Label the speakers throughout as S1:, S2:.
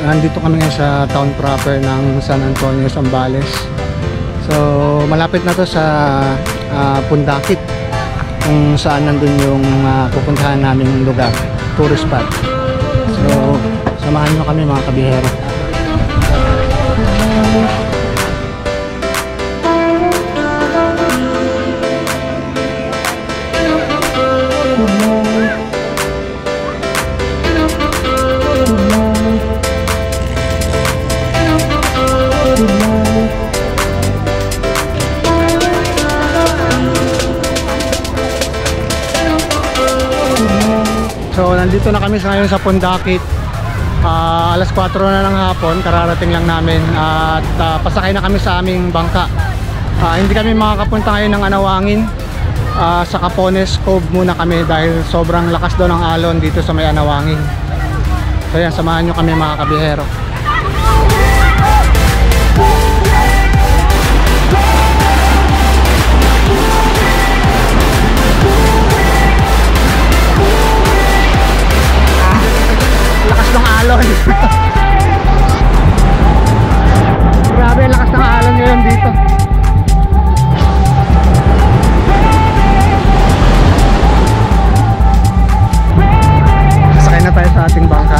S1: Nandito kami ngayon sa town proper ng San Antonio, Zambales. So malapit na to sa Pundakit, kung saan nandun yung pupuntahan naming lugar, tourist spot. So samahan nyo kami mga kabihero. So nandito na kami ngayon sa Pundakit. Alas 4 na ng hapon, kararating lang namin at pasakay na kami sa aming bangka. Hindi kami makakapunta ngayon ng Anawangin. Sa Capones Cove muna kami dahil sobrang lakas daw ng alon dito sa may Anawangin. So yan, samahan nyo kami mga kabihero. Lakas ng alon. Grabe, lakas ng alon ngayon dito. Sakay na tayo sa ating bangka.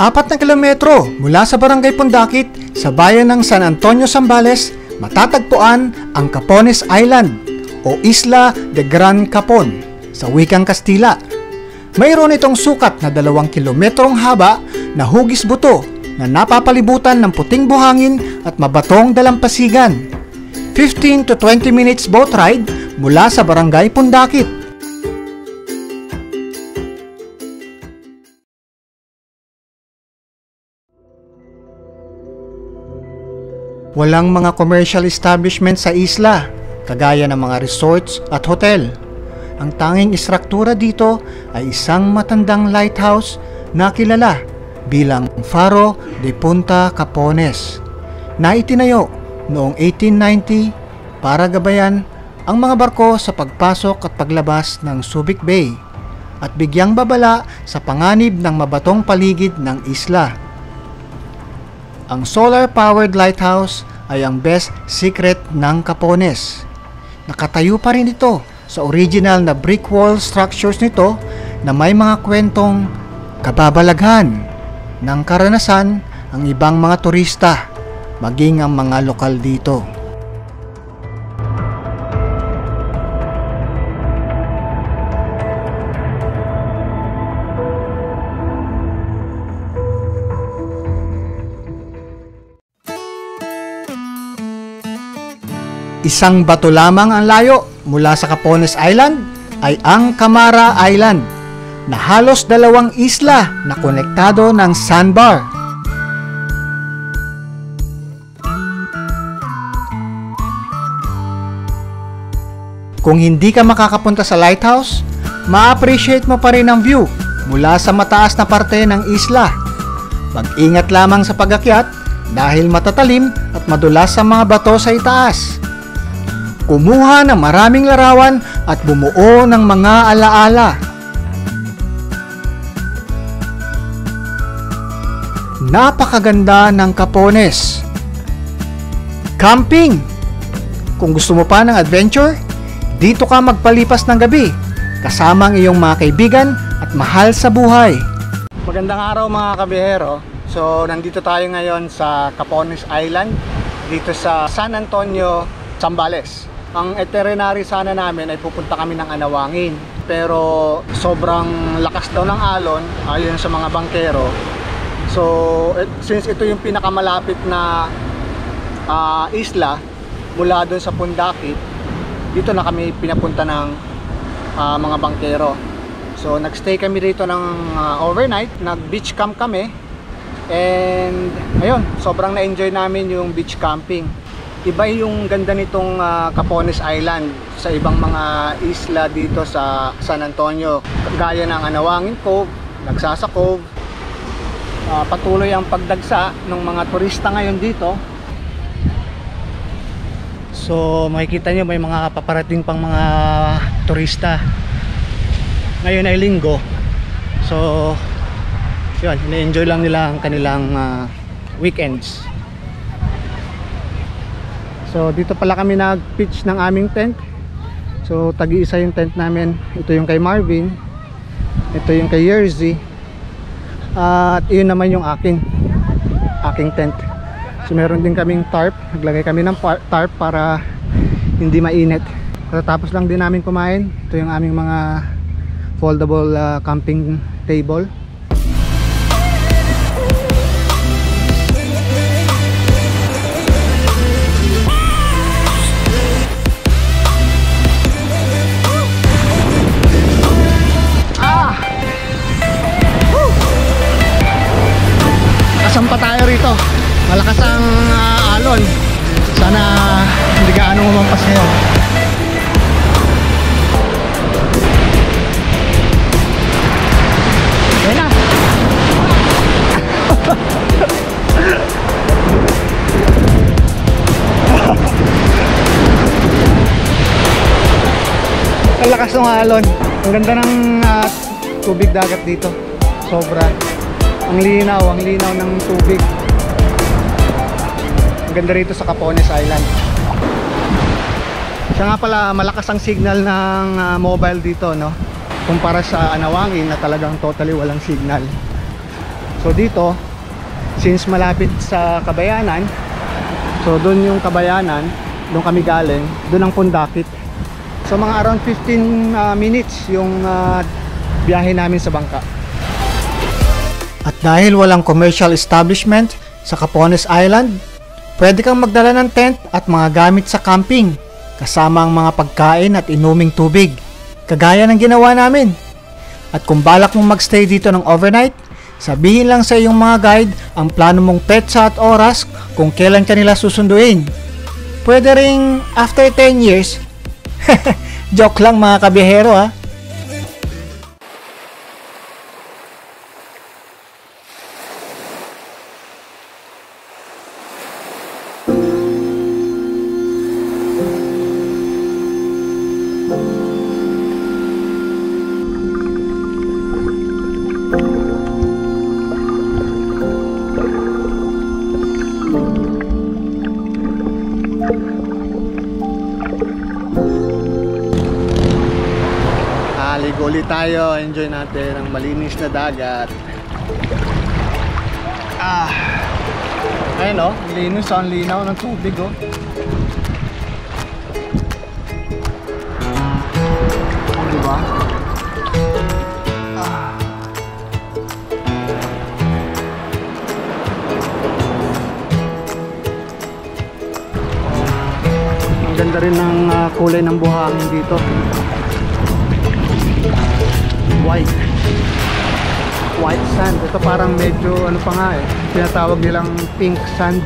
S2: 4 na kilometro mula sa Barangay Pundakit sa bayan ng San Antonio, Zambales, matatagpuan ang Capones Island o Isla de Gran Capon sa wikang Kastila. Mayroon itong sukat na 2 kilometrong haba na hugis buto na napapalibutan ng puting buhangin at mabatong dalampasigan. 15 to 20 minutes boat ride mula sa Barangay Pundakit. Walang mga commercial establishment sa isla, kagaya ng mga resorts at hotel. Ang tanging istruktura dito ay isang matandang lighthouse na kilala bilang Faro de Punta Capones na itinayo noong 1890 para gabayan ang mga barko sa pagpasok at paglabas ng Subic Bay at bigyang babala sa panganib ng mabatong paligid ng isla. Ang solar-powered lighthouse ay ang best secret ng Capones. Nakatayo pa rin ito sa original na brick wall structures nito na may mga kwentong kababalaghan ng karanasan ang ibang mga turista, maging ang mga lokal dito. Isang bato lamang ang layo mula sa Capones Island ay ang Camara Island na halos 2 isla na konektado ng sandbar. Kung hindi ka makakapunta sa lighthouse, ma-appreciate mo pa rin ang view mula sa mataas na parte ng isla. Mag-ingat lamang sa pag-akyat dahil matatalim at madulas sa mga bato sa itaas. Kumuha ng maraming larawan at bumuo ng mga alaala. Napakaganda ng Capones. Camping! Kung gusto mo pa ng adventure, dito ka magpalipas ng gabi kasama ang iyong mga kaibigan at mahal sa buhay.
S1: Magandang araw mga kabihero. So nandito tayo ngayon sa Capones Island dito sa San Antonio, Zambales. Ang itinerary sana namin ay pupunta kami ng Anawangin, pero sobrang lakas daw ng alon ayon sa mga bangkero. So since ito yung pinakamalapit na isla mula doon sa Pundakit, dito na kami pinapunta ng mga bangkero. So nagstay kami dito ng overnight, nag beach camp kami, and ayun, sobrang na-enjoy namin yung beach camping. Iba yung ganda nitong Capones Island sa ibang mga isla dito sa San Antonio, gaya ng Anawangin Cove, Nagsasa Cove. Patuloy ang pagdagsa ng mga turista ngayon dito. So makikita nyo may mga paparating pang mga turista. Ngayon ay linggo, so yun, ina-enjoy lang nila ang kanilang weekends. So dito pala kami nag-pitch ng aming tent. So tagi-isa yung tent namin. Ito yung kay Marvin, ito yung kay Yerzy, at iyon naman yung aking tent. So meron din kaming tarp. Naglagay kami ng tarp para hindi mainit. Tapos lang din namin kumain. Ito yung aming mga foldable camping table. Pa tayo rito, malakas ang alon. Sana hindi gaano umampas ngayon. Ayan na. Ang lakas ng alon. Ang ganda ng tubig dagat dito, sobra. Ang linaw ng tubig. Ang ganda rito sa Capones Island. Siya nga pala, malakas ang signal ng mobile dito, no? Kumpara sa Anawangin na talagang totally walang signal. So dito, since malapit sa Kabayanan, so doon yung Kabayanan, doon kami galing, doon ang Pundakit. So mga around 15 minutes yung biyahe namin sa bangka.
S2: At dahil walang commercial establishment sa Capones Island, pwede kang magdala ng tent at mga gamit sa camping, kasama ang mga pagkain at inuming tubig, kagaya ng ginawa namin. At kung balak mong magstay dito ng overnight, sabihin lang sa iyong mga guide ang plano mong petsa at oras kung kailan kanila susunduin. Pwede ring after 10 years. Joke lang mga kabiyahero ha.
S1: Ligo ulit tayo, enjoy natin ang malinis na dagat. Ayun oh, linis, ang linaw ng tubig oh. Diba? Ang ganda rin ng kulay ng buhangin dito. White sand. Ito parang medyo ano pa nga eh, tinatawag nilang pink sand.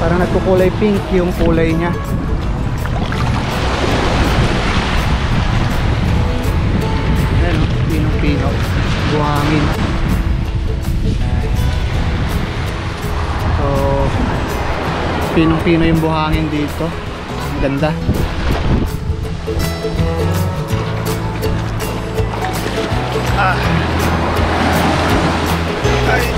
S1: Parang nagkukulay pink yung kulay niya. Ayan o, pinong-pino, buhangin. So pinong-pino yung buhangin dito. Ang ganda. Ay.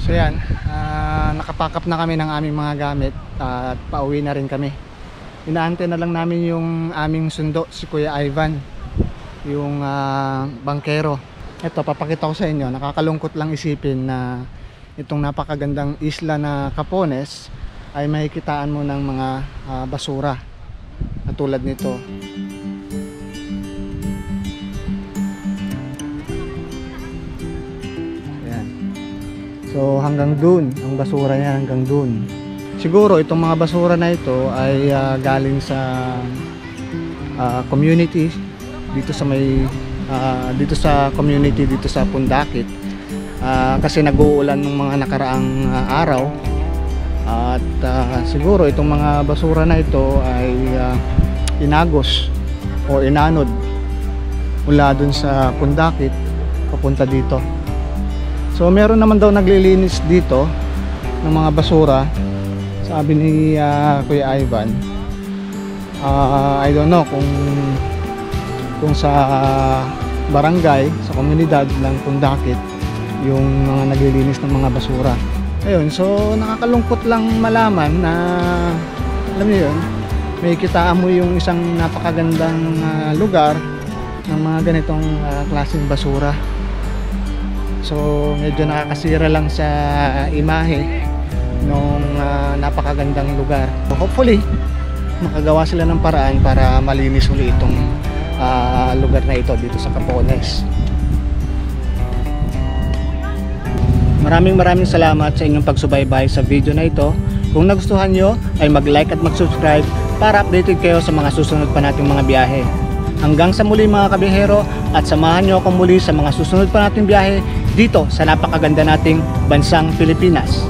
S1: So yan, nakapack up na kami ng aming mga gamit at pauwi na rin kami. Inaantay na lang namin yung aming sundo, si Kuya Ivan, yung bangkero. Ito, papakita ko sa inyo, nakakalungkot lang isipin na itong napakagandang isla na Capones ay makikitaan mo ng mga basura katulad nito. So hanggang dun, ang basura niya hanggang dun. Siguro itong mga basura na ito ay galing sa community dito sa dito sa community dito sa Pundakit. Kasi nag-uulan ng mga nakaraang araw at siguro itong mga basura na ito ay inagos o inanod mula dun sa Pundakit papunta dito. So meron naman daw naglilinis dito ng mga basura, sabi ni Kuya Ivan. I don't know kung sa barangay, sa komunidad ng Pundakit yung mga naglilinis ng mga basura. Ayun, so nakakalungkot lang malaman na alam niyo yun, may kitaan mo yung isang napakagandang lugar ng mga ganitong klaseng basura. So medyo nakakasira lang sa imahe nung napakagandang lugar. So, hopefully makagawa sila ng paraan para malinis ulit itong lugar na ito dito sa Capones. Maraming salamat sa inyong pagsubaybay sa video na ito. Kung nagustuhan nyo ay mag-like at mag-subscribe para updated kayo sa mga susunod pa nating mga biyahe. Hanggang sa muli mga kabiyahero, at samahan nyo ako muli sa mga susunod pa nating biyahe dito sa napakaganda nating bansang Pilipinas.